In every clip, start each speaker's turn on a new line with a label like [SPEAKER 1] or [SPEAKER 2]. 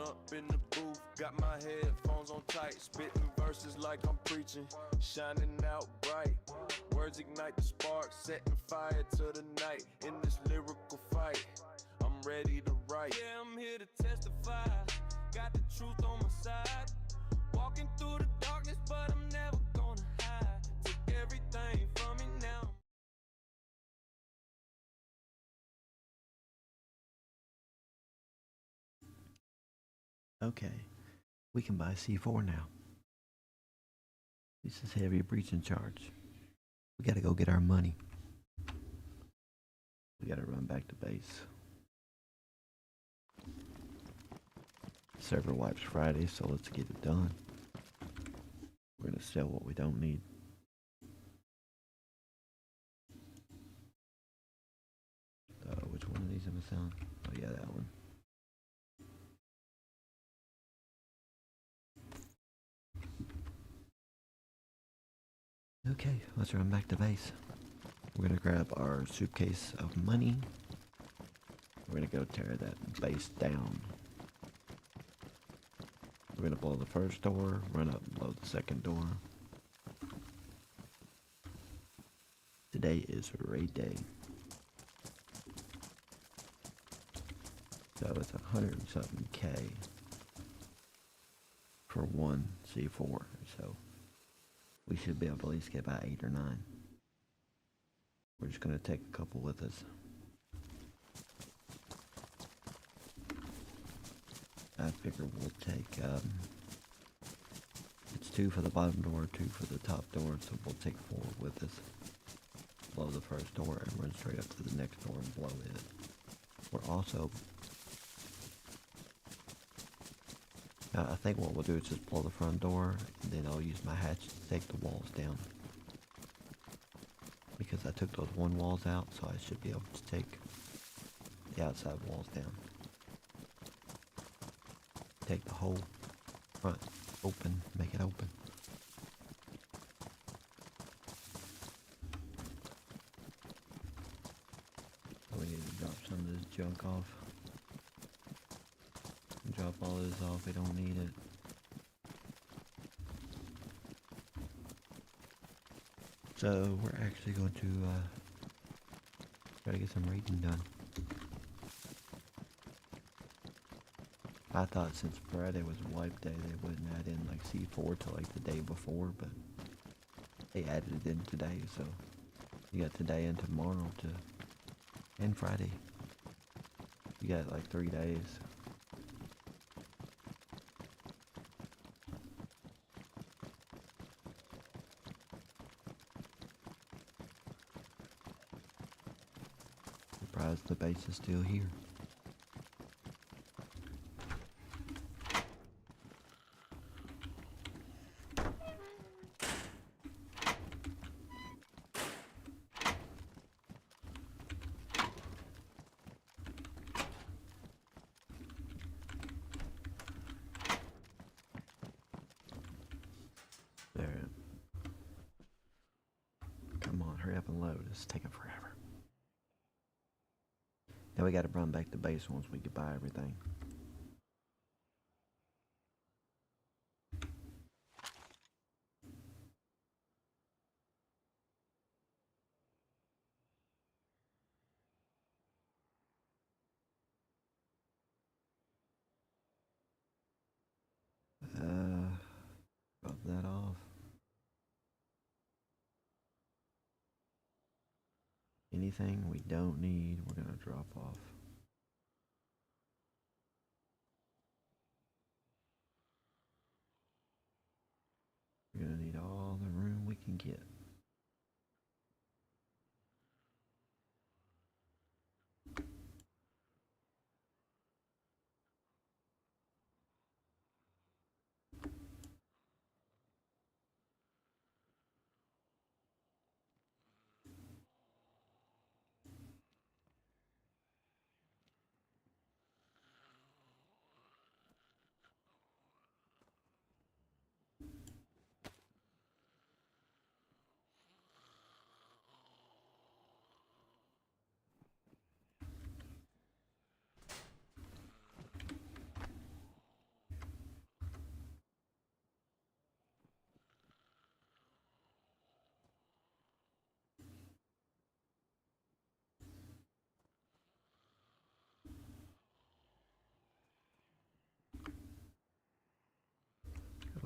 [SPEAKER 1] jump in the booth, got my headphones on tight, spitting verses like I'm preaching, shining out bright. Words ignite the spark, setting fire to the night. In this lyrical fight, I'm ready to write. Yeah, I'm here to testify, got the truth on my side. Walking through the darkness, but I'm never gonna hide. Took everything from me now.
[SPEAKER 2] Okay, we can buy C4 now. This is heavy breaching charge. We gotta go get our money. We gotta run back to base. Server wipes Friday, so let's get it done. We're gonna sell what we don't need. Which one of these am I selling? Oh yeah, that one. Okay, let's run back to base. We're gonna grab our suitcase of money. We're gonna go tear that base down. We're gonna blow the first door, run up and blow the second door. Today is raid day. So it's 100 and something K for one C4. So we should be able to at least get about 8 or 9. We're just gonna take a couple with us. I figure we'll take, it's 2 for the bottom door, 2 for the top door, so we'll take 4 with us. Blow the first door and run straight up to the next door and blow it. We're also, I think what we'll do is just blow the front door, and then I'll use my hatchet to take the walls down. Because I took those one walls out, so I should be able to take the outside walls down. Take the whole front open, make it open. We need to drop some of this junk off. Drop all this off, we don't need it. So we're actually going to try to get some raiding done. I thought since Friday was wipe day, they wouldn't add in like C4 till like the day before, but they added it in today, so you got today and tomorrow and Friday. You got like 3 days. Surprised the base is still here. There. Come on, hurry up and load. It's taking forever. Now we gotta run back to base once we get by everything. Drop that off. Anything we don't need, we're gonna drop off. We're gonna need all the room we can get.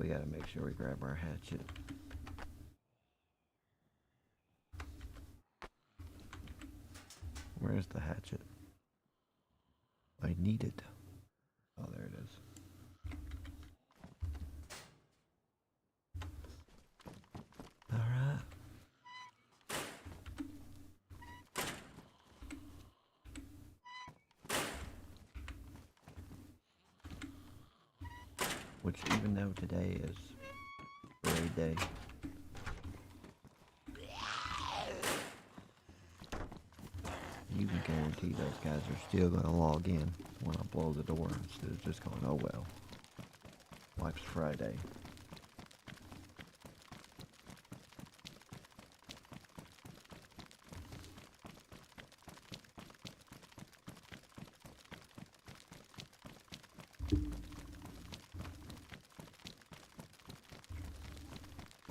[SPEAKER 2] We gotta make sure we grab our hatchet. Where's the hatchet? I need it. Oh, there it is. Alright. Which, even though today is raid day, you can guarantee those guys are still gonna log in when I blow the door instead of just going, oh well. Wipes Friday.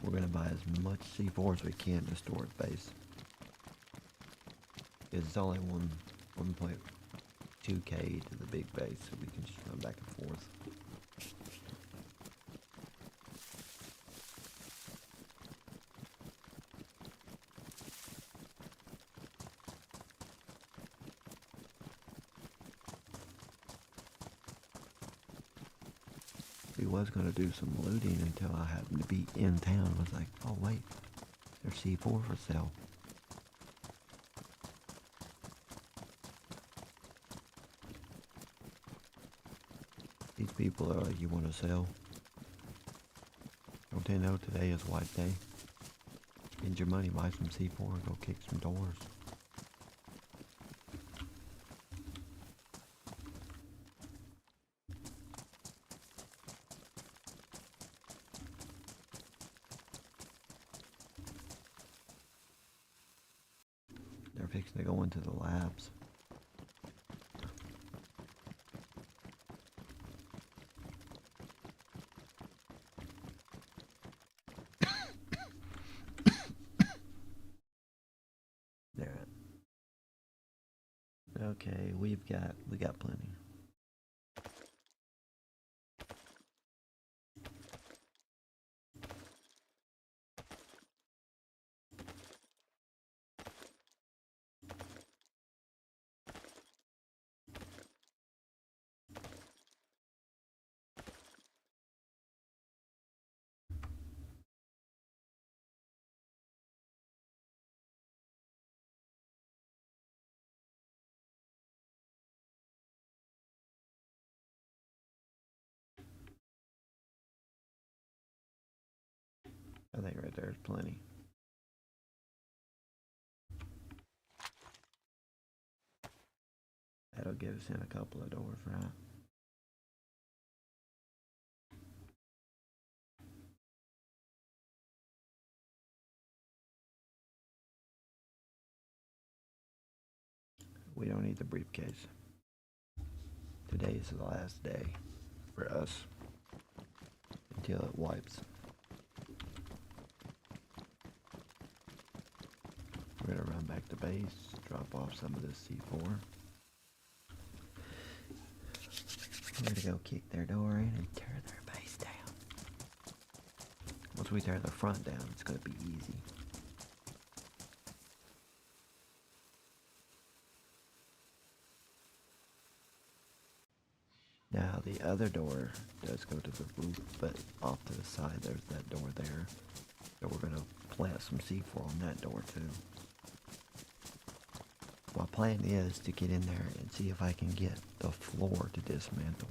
[SPEAKER 2] We're gonna buy as much C4 as we can to store at base. It's only 1.2k to the big base, so we can just run back and forth. We was gonna do some looting until I happened to be in town. I was like, oh wait, there's C4 for sale. These people are like, you want to sell? Don't they know today is wipe day? Spend your money, buy some C4, go kick some doors. They're fixing to go into the labs. There. Okay, we got plenty. I think right there is plenty. That'll get us in a couple of doors, right? We don't need the briefcase. Today is the last day for us until it wipes. We're gonna run back to base, drop off some of this C4. We're gonna go kick their door in and tear their base down. Once we tear the front down, it's gonna be easy. Now the other door does go to the roof, but off to the side there's that door there. So we're gonna plant some C4 on that door too. My plan is to get in there and see if I can get the floor to dismantle.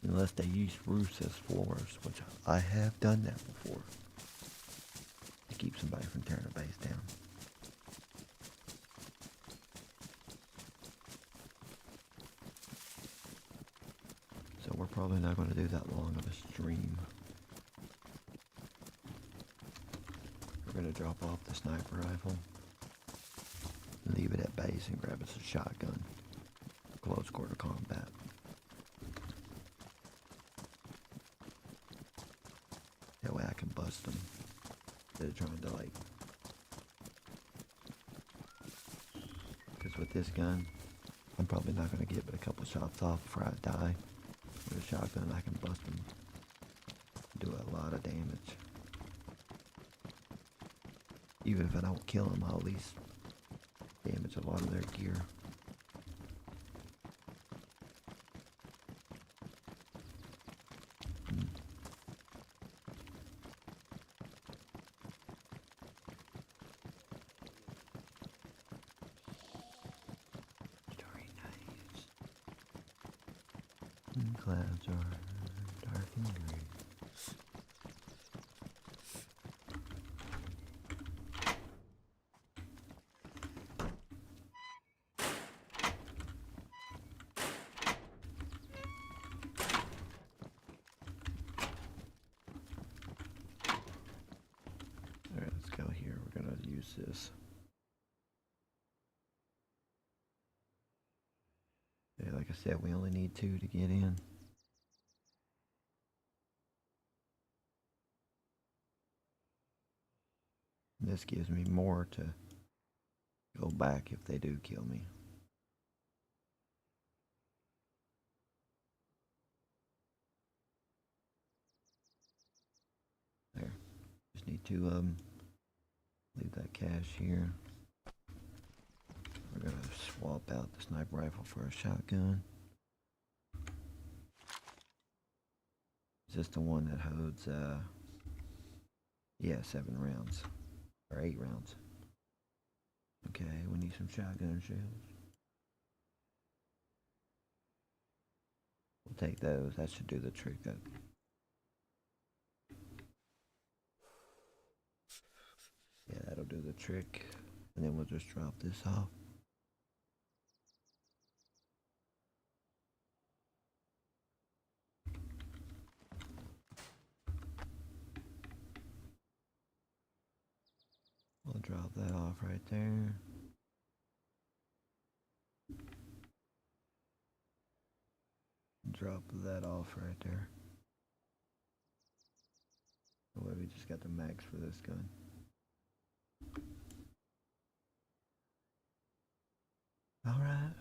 [SPEAKER 2] Unless they use roofs as floors, which I have done that before. To keep somebody from tearing a base down. So we're probably not going to do that long of a stream. We're going to drop off the sniper rifle, leave it at base, and grab us a shotgun. Close quarter combat. That way I can bust them. Instead of trying to because with this gun, I'm probably not going to get but a couple shots off before I die. With a shotgun, I can bust them. Do a lot of damage. Even if I don't kill them, I'll at least damage a lot of their gear. Starry nights. And clouds are dark and gray. Alright, let's go here. We're gonna use this. Yeah, like I said, we only need 2 to get in. This gives me more to go back if they do kill me. There. Just need 2 of them. Leave that cache here. We're gonna swap out the sniper rifle for a shotgun. Is this the one that holds, yeah, 7 rounds. Or 8 rounds. Okay, we need some shotgun shells. We'll take those. That should do the trick. Yeah, that'll do the trick. And then we'll just drop this off. We'll drop that off right there. Drop that off right there. Oh, wait, we just got the max for this gun. Alright.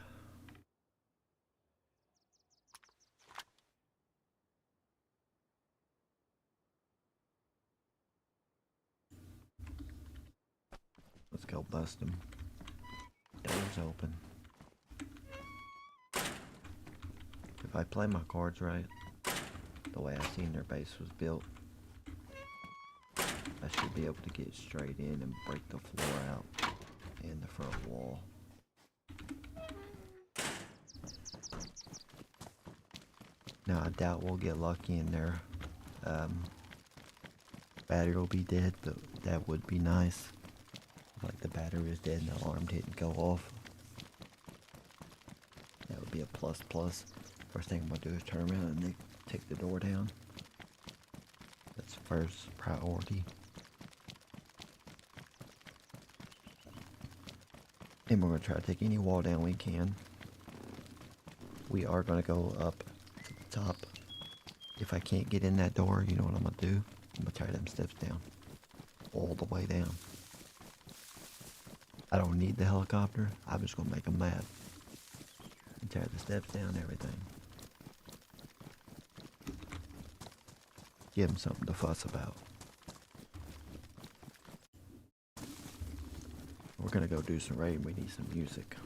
[SPEAKER 2] Let's go bust them. Doors open. If I play my cards right, the way I seen their base was built, I should be able to get straight in and break the floor out and the front wall. Now I doubt we'll get lucky and their battery will be dead, but that would be nice. Like the battery is dead and the alarm didn't go off. That would be a plus plus. First thing I'm gonna do is turn around and take the door down. That's first priority. And we're gonna try to take any wall down we can. We are gonna go up to the top. If I can't get in that door, you know what I'm gonna do? I'm gonna tear them steps down. All the way down. I don't need the helicopter. I'm just gonna make them mad. And tear the steps down, everything. Give them something to fuss about. We're gonna go do some raiding. We need some music.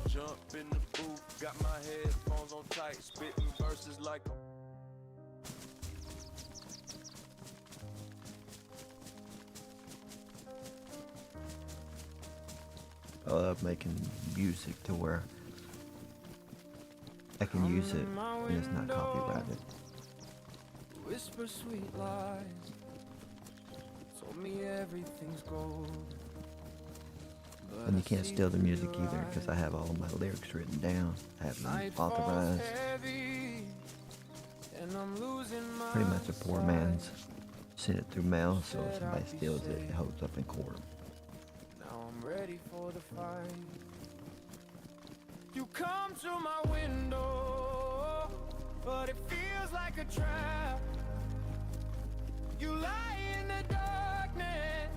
[SPEAKER 1] Jump in the booth, got my headphones on tight, spitting verses like a
[SPEAKER 2] I love making music to where I can use it and it's not copyrighted.
[SPEAKER 1] whisper sweet lies, told me everything's gold.
[SPEAKER 2] And you can't steal the music either because I have all my lyrics written down. I have them authorized. Pretty much a poor man's sent it through mail, so if somebody steals it, it holds up in court.
[SPEAKER 1] Now I'm ready for the fight. You come to my window, but it feels like a trap. You lie in the darkness,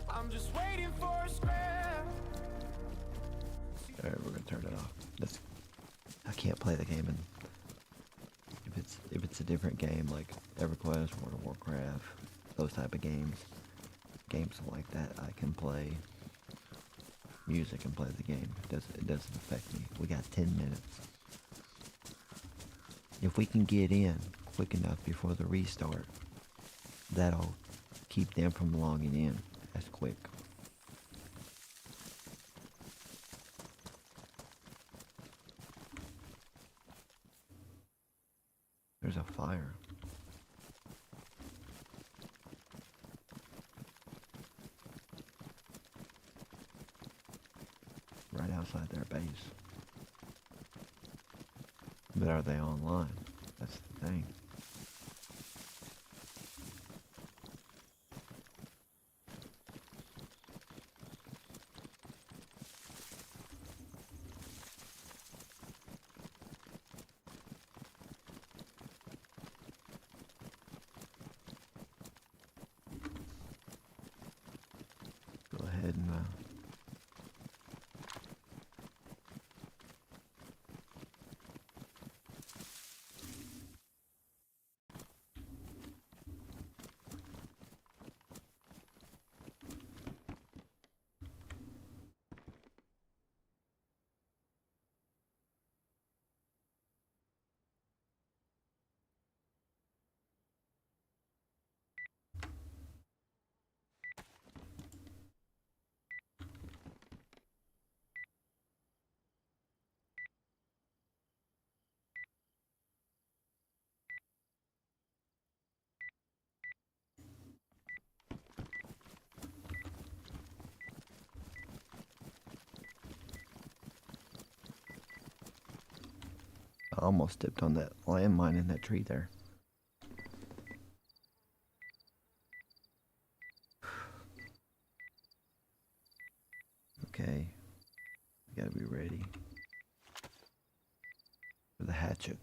[SPEAKER 1] I'm just waiting for a scrap.
[SPEAKER 2] Alright, we're gonna turn it off. I can't play the game, and if it's a different game like EverQuest, World of Warcraft, those type of games like that, I can play music and play the game. It doesn't affect me. We got 10 minutes. If we can get in quick enough before the restart, that'll keep them from logging in as quick. There's a fire. Right outside their base. But are they online? That's the thing. Go ahead and I almost stepped on that landmine in that tree there. Okay, we gotta be ready for the hatchet.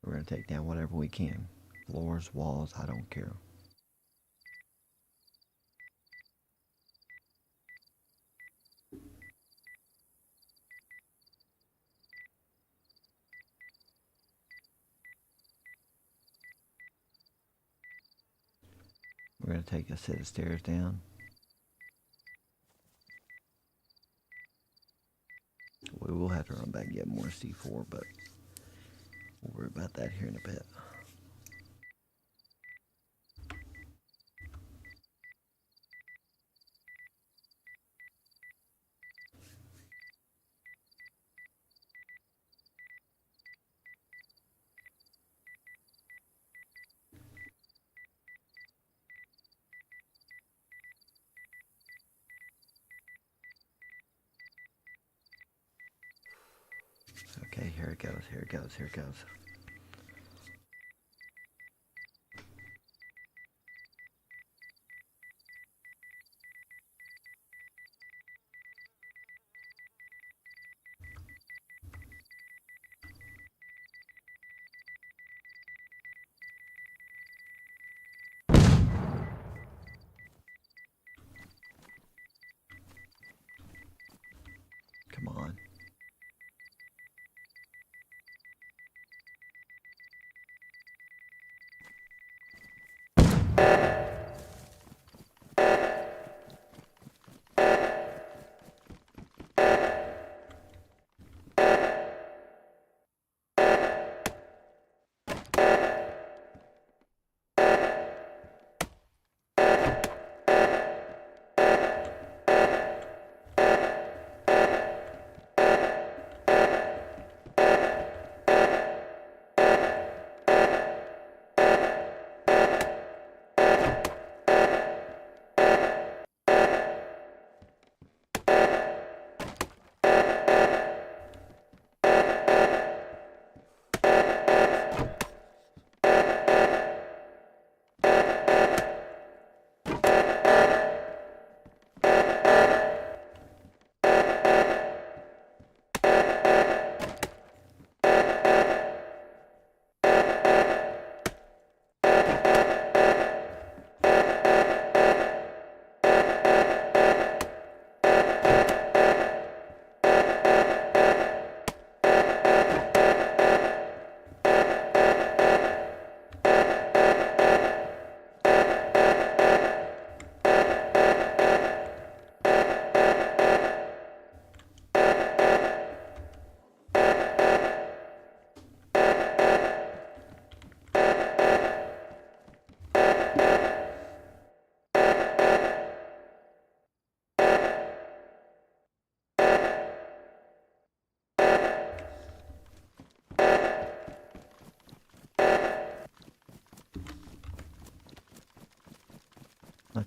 [SPEAKER 2] We're gonna take down whatever we can. Floors, walls, I don't care. We're gonna take a set of stairs down. We will have to run back and get more C4, but we'll worry about that here in a bit. Okay, here it goes, here it goes, here it goes. Come on.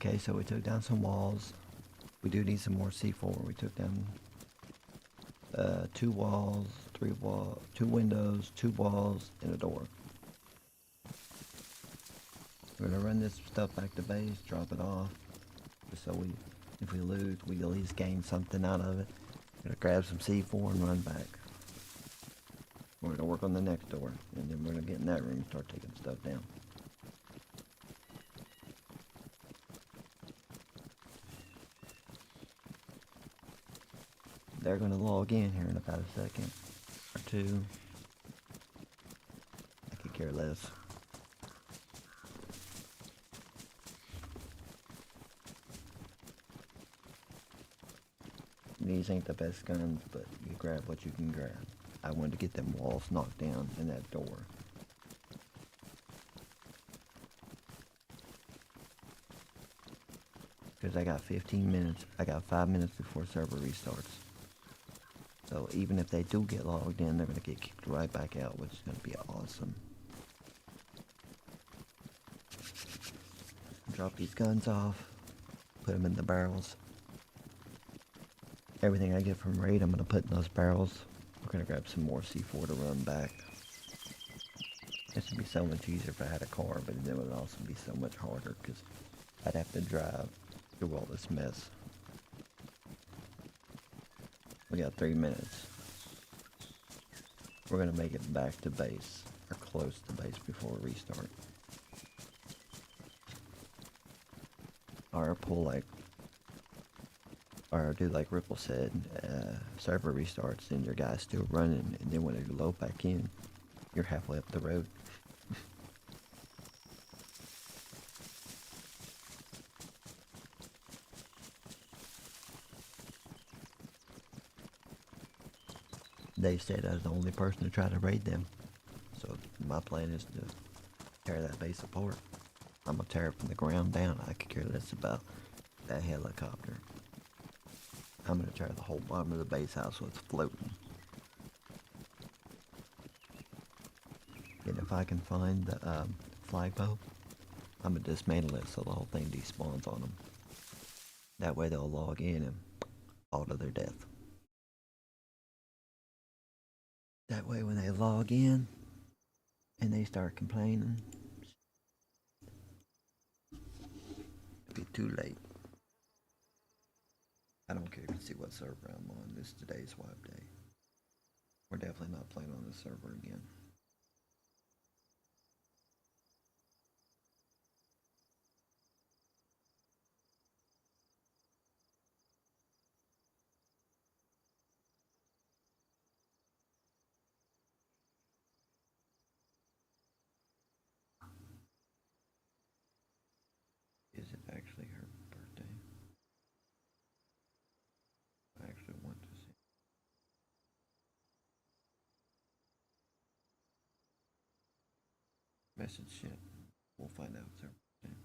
[SPEAKER 2] Okay, so we took down some walls. We do need some more C4. We took down 2 walls, 2 windows, 2 walls, and a door. We're gonna run this stuff back to base, drop it off, just so if we lose, we at least gain something out of it. We're gonna grab some C4 and run back. We're gonna work on the next door, and then we're gonna get in that room and start taking stuff down. They're gonna log in here in about a second or two. I could care less. These ain't the best guns, but you grab what you can grab. I wanted to get them walls knocked down and that door. Because I got 15 minutes. I got 5 minutes before server restarts. So even if they do get logged in, they're going to get kicked right back out, which is going to be awesome. Drop these guns off. Put them in the barrels. Everything I get from raid, I'm going to put in those barrels. We're going to grab some more C4 to run back. This would be so much easier if I had a car, but it would also be so much harder because I'd have to drive through all this mess. We got 3 minutes. We're going to make it back to base, or close to base before we restart. Or pull like, or do like Ripple said, server restarts and your guy's still running, and then when you load back in, you're halfway up the road. They said I was the only person to try to raid them, so my plan is to tear that base apart. I'm gonna tear it from the ground down. I could care less about that helicopter. I'm gonna tear the whole bottom of the base house so it's floating. And if I can find the flagpole, I'm gonna dismantle it so the whole thing despawns on them. That way they'll log in and fall to their death. That way when they log in and they start complaining, it'll be too late. I don't care if you see what server I'm on. This is today's wipe day. We're definitely not playing on this server again. Is it actually her birthday? I actually want to see. Message shit. We'll find out it's her birthday.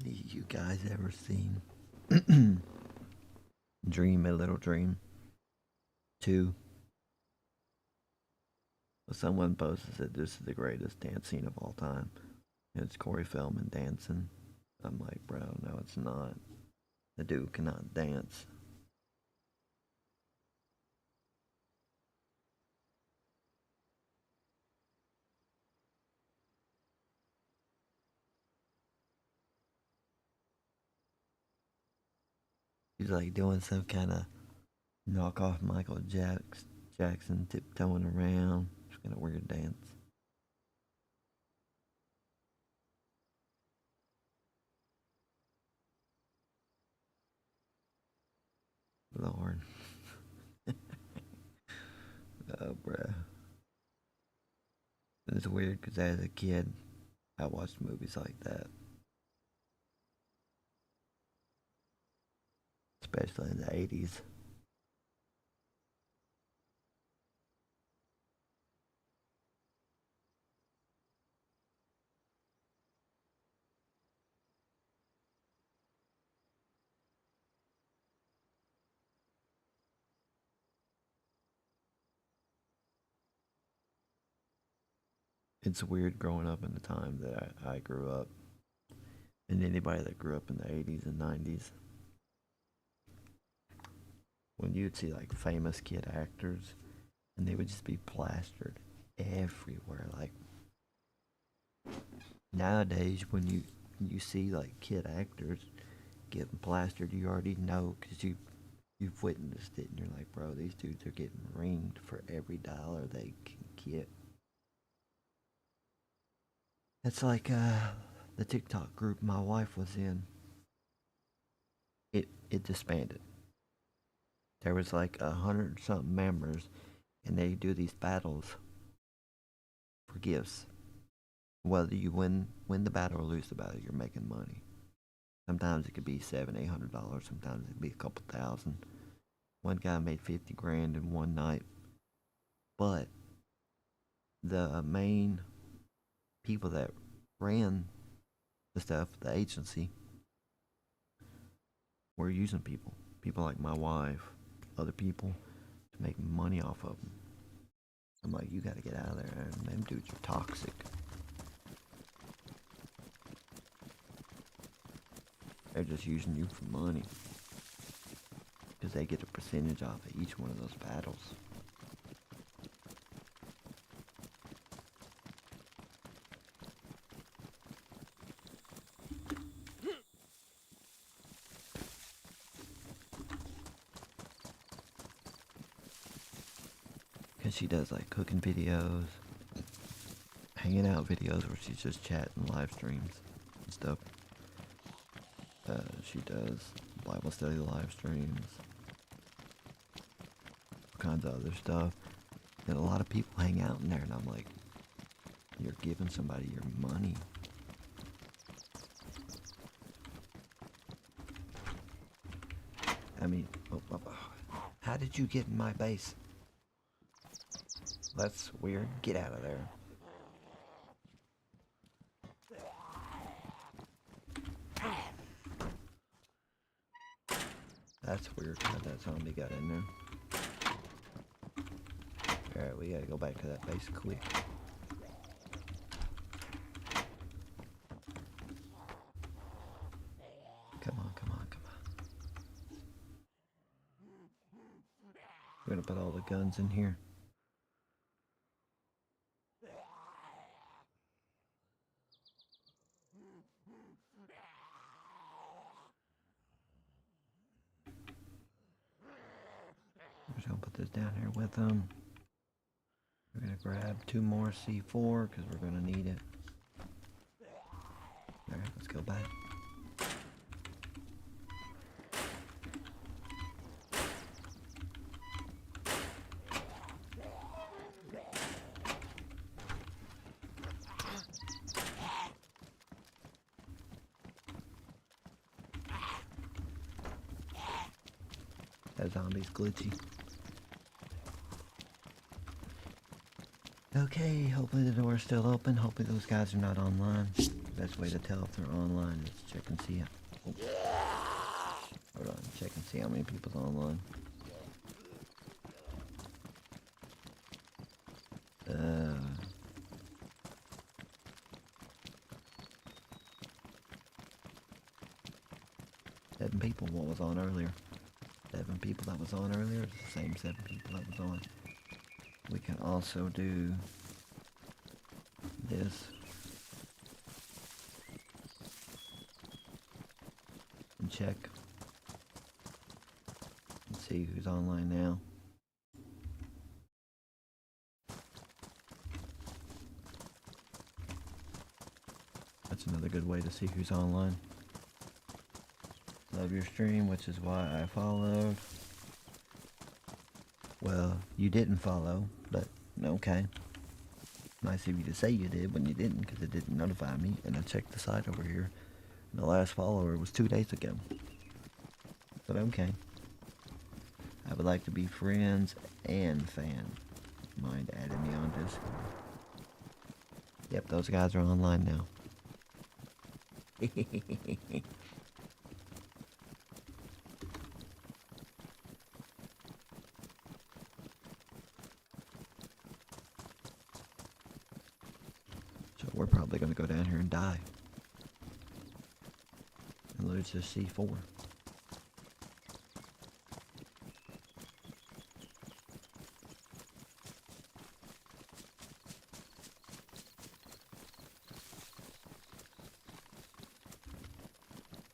[SPEAKER 2] You guys ever seen Dream a Little Dream 2? Well, someone posted that this is the greatest dance scene of all time. And it's Corey Feldman dancing. I'm like, bro, no it's not. The dude cannot dance. He's like doing some kind of knockoff Michael Jackson tiptoeing around. It's kind of weird dance. Lord. Oh, bruh. was weird because as a kid, I watched movies like that, especially in the 80s. It's weird growing up in the time that I grew up, and anybody that grew up in the 80s and 90s, when you'd see like famous kid actors, and they would just be plastered everywhere. Like nowadays, when you see like kid actors getting plastered, you already know because you've witnessed it, and you're like, bro, these dudes are getting ringed for every dollar they can get. It's like the TikTok group my wife was in. It disbanded. There was like 100 something members, and they do these battles for gifts. Whether you win the battle or lose the battle, you're making money. Sometimes it could be $700-800. Sometimes it could be a couple thousand. One guy made 50 grand in one night. But the main people that ran the stuff, the agency, were using people. People like my wife, other people, to make money off of them. I'm like, you gotta get out of there. And them dudes are toxic. They're just using you for money. Because they get a percentage off of each one of those battles. Because she does like cooking videos, hanging out videos where she's just chatting live streams and stuff. She does Bible study live streams, all kinds of other stuff. And a lot of people hang out in there, and I'm like, you're giving somebody your money. I mean, how did you get in my base? That's weird. Get out of there. That's weird how that zombie got in there. Alright, we gotta go back to that base quick. Come on, come on, come on. We're gonna put all the guns in here. We're just gonna put this down here with them. We're gonna grab 2 more C4 because we're gonna need it. Alright, let's go back. That zombie's glitchy. Okay, hopefully the door's still open. Hopefully those guys are not online. Best way to tell if they're online is check and see. Oh. Hold on, check and see how many people's online. Seven people. What was on earlier? 7 people that was on earlier. It's the same 7 people that was on. We can also do this and check and see who's online now. That's another good way to see who's online. Love your stream, which is why I followed. Well, you didn't follow, but okay. Nice of you to say you did when you didn't, because it didn't notify me. And I checked the site over here, and the last follower was 2 days ago. But okay. I would like to be friends and fan. Mind adding me on Discord. Yep, those guys are online now. So we're probably going to go down here and die. And lose this C4.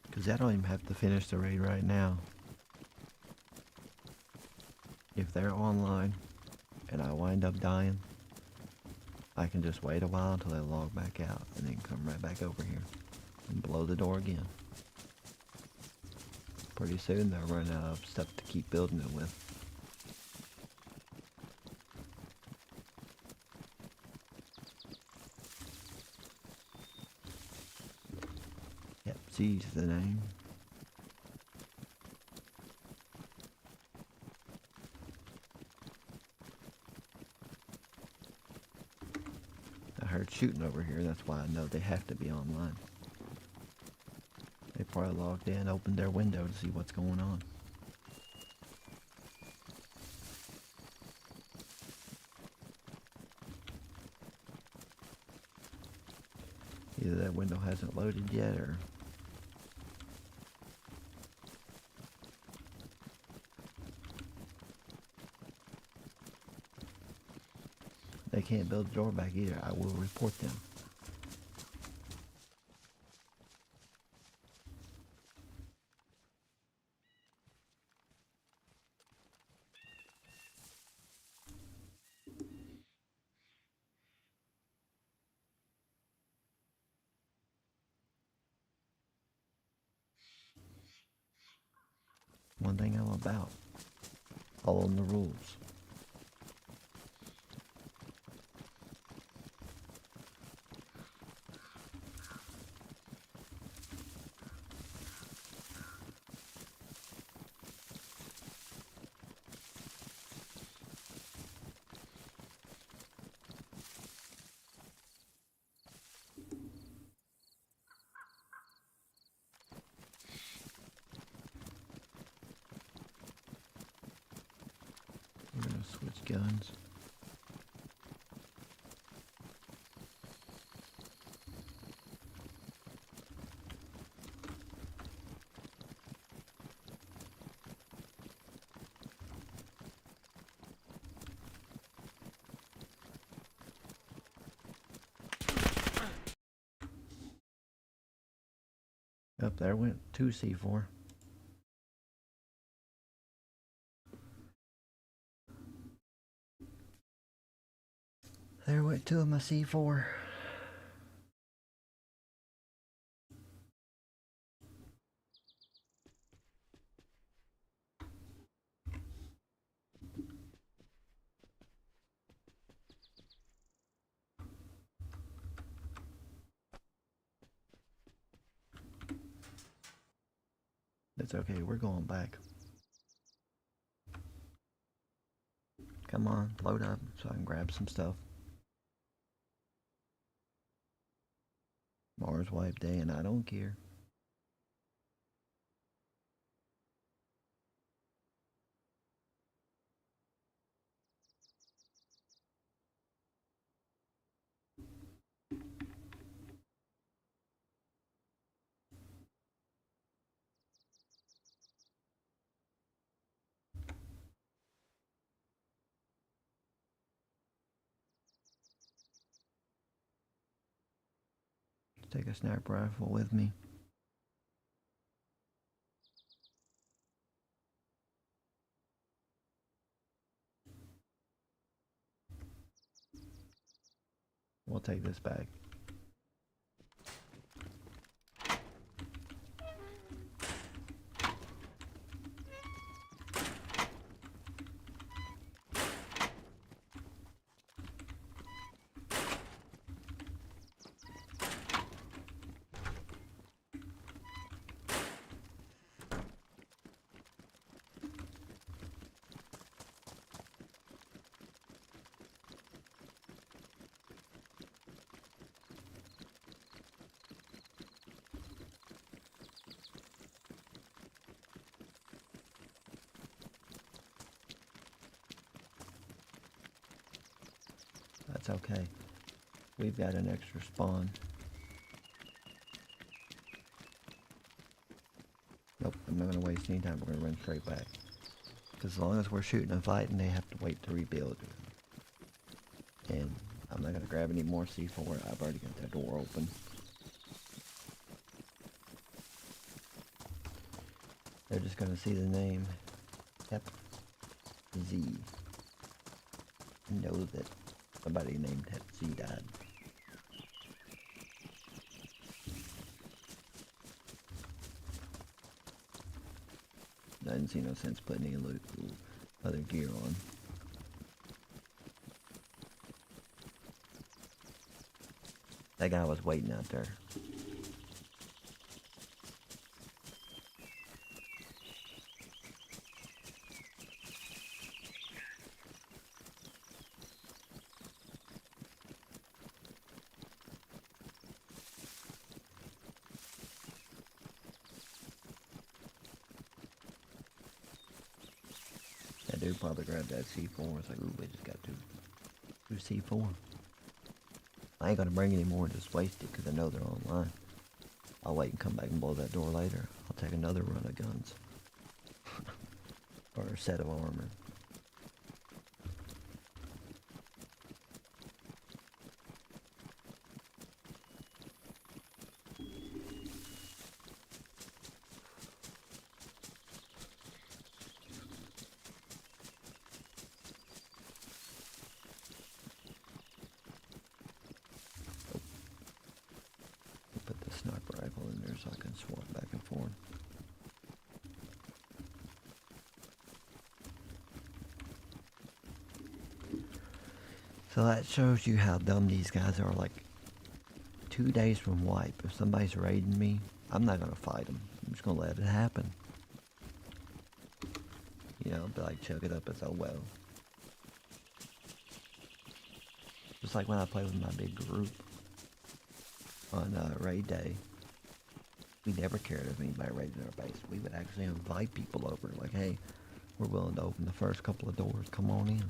[SPEAKER 2] Because I don't even have to finish the raid right now. If they're online and I wind up dying, I can just wait a while until they log back out and then come right back over here and blow the door again. Pretty soon they'll run out of stuff to keep building it with. Yep, C's the name. I heard shooting over here, that's why I know they have to be online. They probably logged in, opened their window to see what's going on. Either that window hasn't loaded yet, or they can't build the door back either. I will report them. One thing I'm about, following the rules. We're gonna switch guns. Up there went 2 C4. There went 2 of my C4. It's okay, we're going back. Come on, load up so I can grab some stuff. Mars wipe day and I don't care. Take a sniper rifle with me. We'll take this back. it's okay. We've got an extra spawn. Nope, I'm not gonna waste any time. We're gonna run straight back. Because as long as we're shooting and fighting, they have to wait to rebuild. And I'm not gonna grab any more C4. I've already got that door open. They're just gonna see the name Hep Z. Know that somebody named Hep Z died. I didn't see no sense putting any other gear on. That guy was waiting out there. That dude probably grabbed that C4. It's like, ooh, we just got two C4. I ain't gonna bring any more and just waste it because I know they're online. I'll wait and come back and blow that door later. I'll take another run of guns. Or a set of armor. Put the sniper rifle in there so I can swap back and forth. So that shows you how dumb these guys are. Like, 2 days from wipe, if somebody's raiding me, I'm not gonna fight them. I'm just gonna let it happen. You know, be like, chug it up as oh well. Just like when I play with my big group on raid day, we never cared if anybody raided our base. We would actually invite people over, like, hey, we're willing to open the first couple of doors, come on in.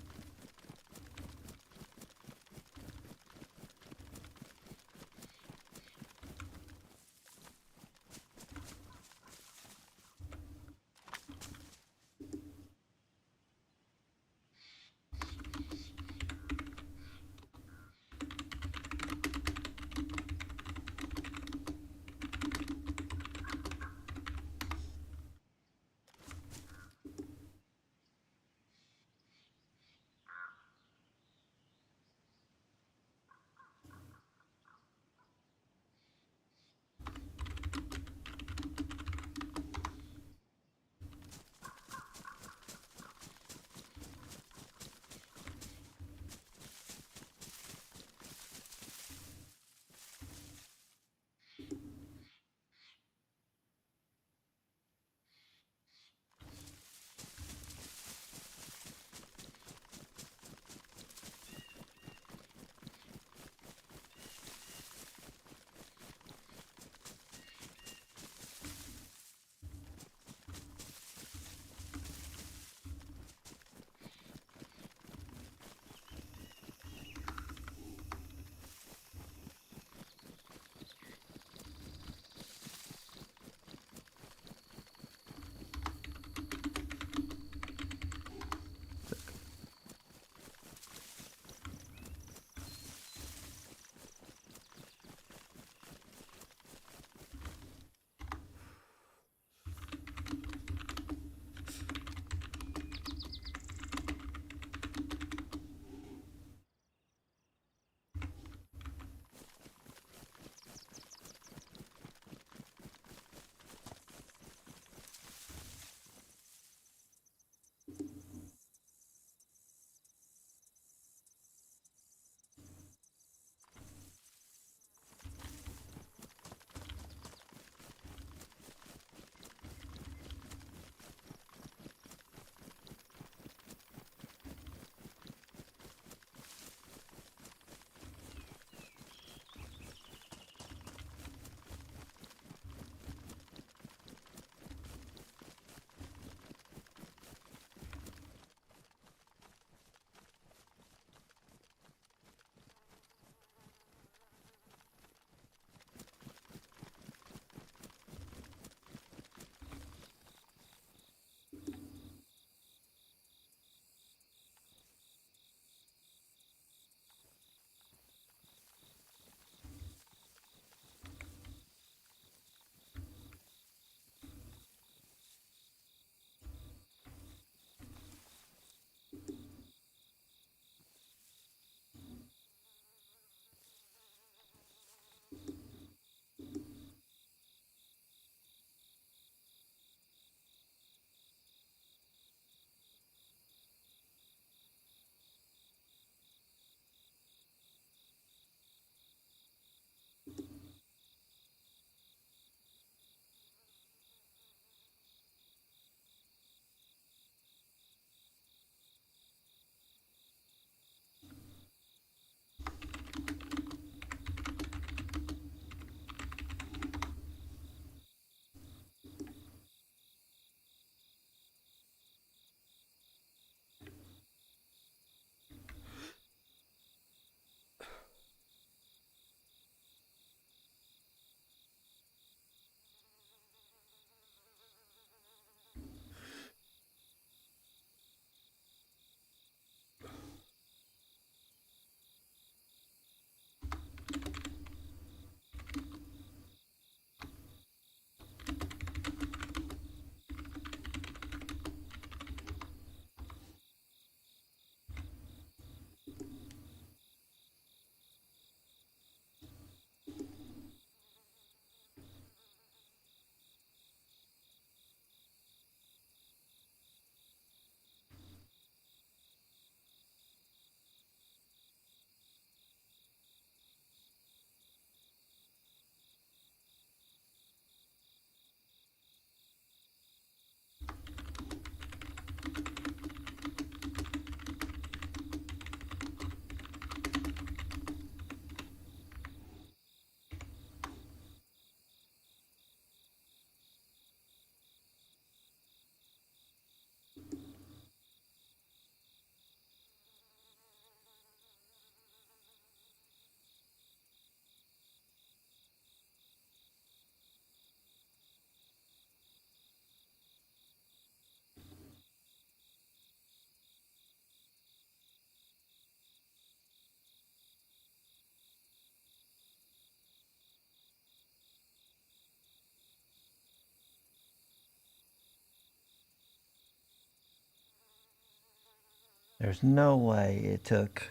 [SPEAKER 2] There's no way it took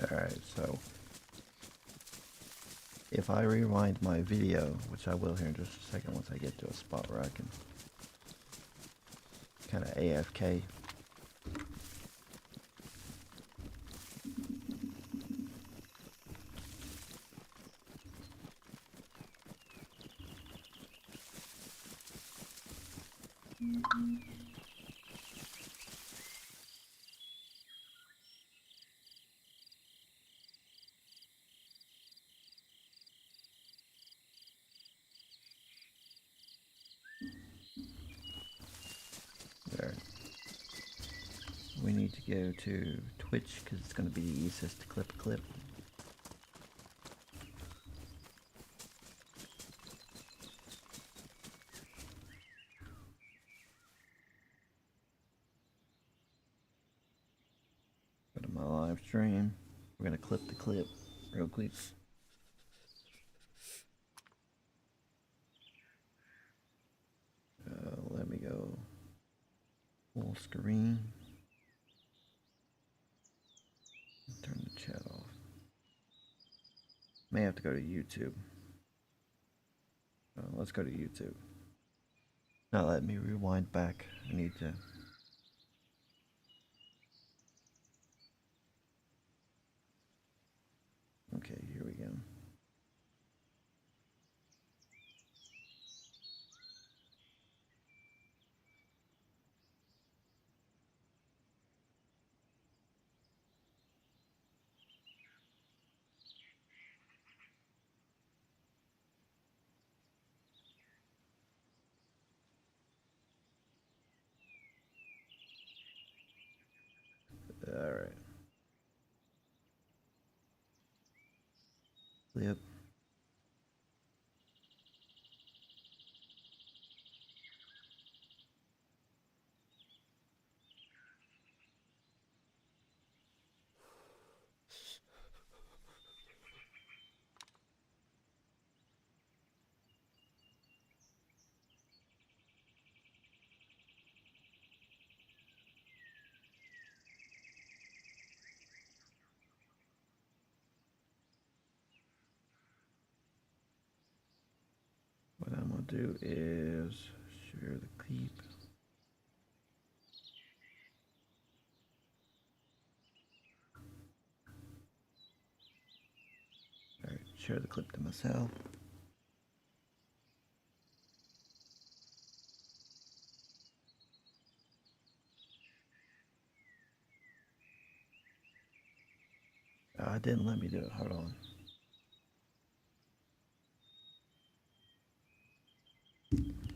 [SPEAKER 2] Alright, so if I rewind my video, which I will here in just a second once I get to a spot where I can kind of AFK. go to Twitch because it's going to be the easiest to clip a clip. Go to my live stream. We're going to clip the clip real quick. Let me go full screen. Turn the chat off. May have to go to YouTube. Let's go to YouTube. Now let me rewind back. I need to. Okay, here we go. All right. Clip. What I'm gonna do is share the clip. All right, share the clip to myself. Oh, it didn't let me do it. Hold on.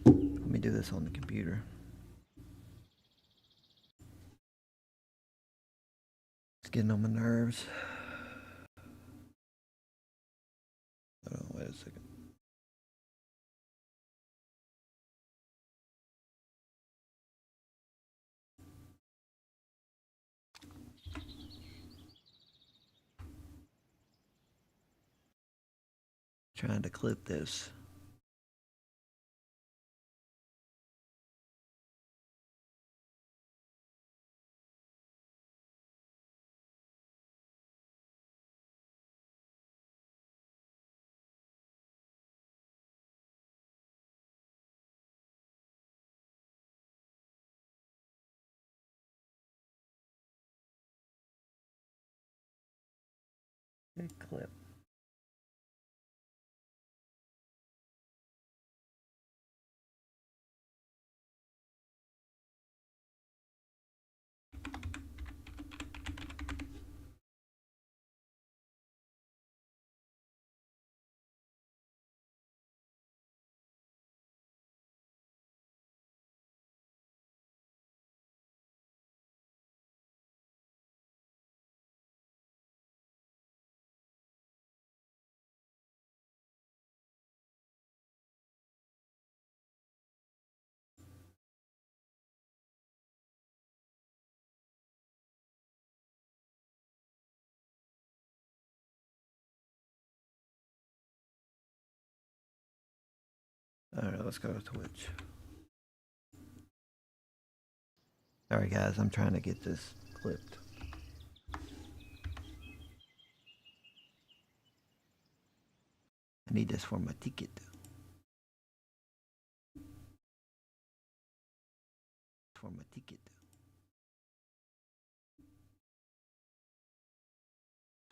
[SPEAKER 2] Let me do this on the computer. It's getting on my nerves. Hold on, wait a second. Trying to clip this. Big clip. All right, let's go to Twitch. All right, guys, I'm trying to get this clipped. I need this for my ticket. For my ticket.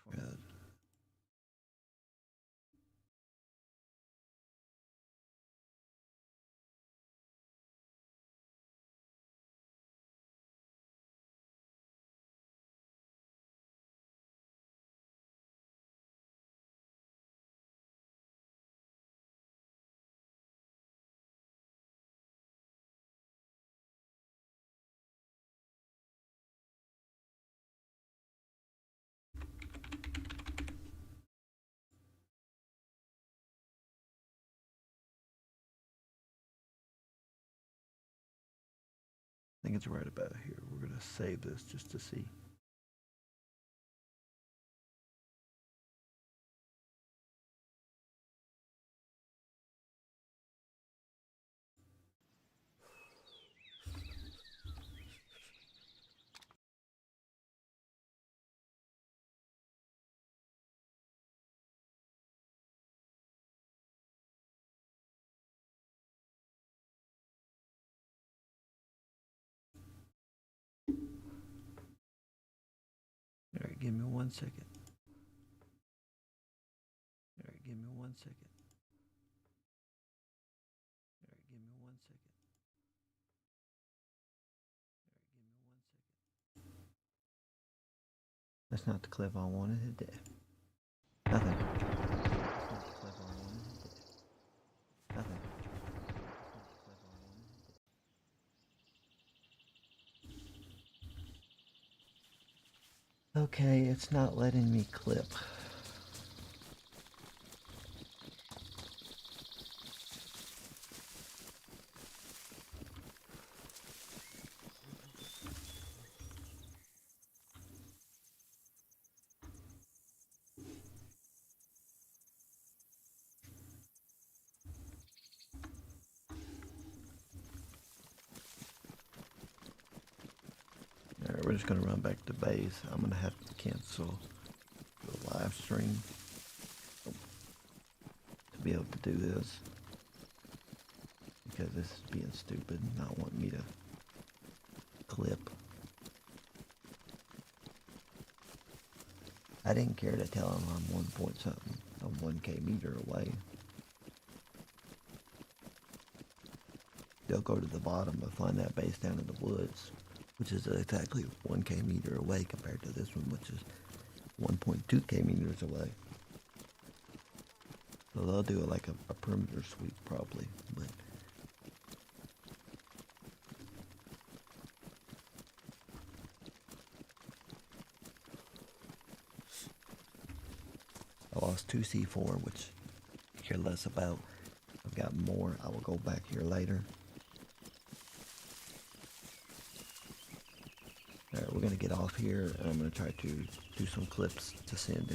[SPEAKER 2] For think it's right about here. We're gonna save this just to see. All right, give me 1 second. All right, give me 1 second. All right, give me 1 second. All right, give me 1 second. That's not the clip I wanted it to. Nothing. That's not the clip I wanted it to. Nothing. That's not the clip I wanted it to. Okay, it's not letting me clip. Alright, we're just gonna run back to base. I'm gonna have to cancel the live stream to be able to do this. Because this is being stupid and not wanting me to clip. I didn't care to tell him I'm 1 point something, I'm 1K meter away. They'll go to the bottom and find that base down in the woods, which is exactly 1K meter away compared to this one, which is 1.2K meters away. So they'll do like a perimeter sweep probably, but I lost 2 C4, which I care less about. I've got more. I will go back here later. Alright, we're going to get off here, and I'm going to try to do some clips to send in.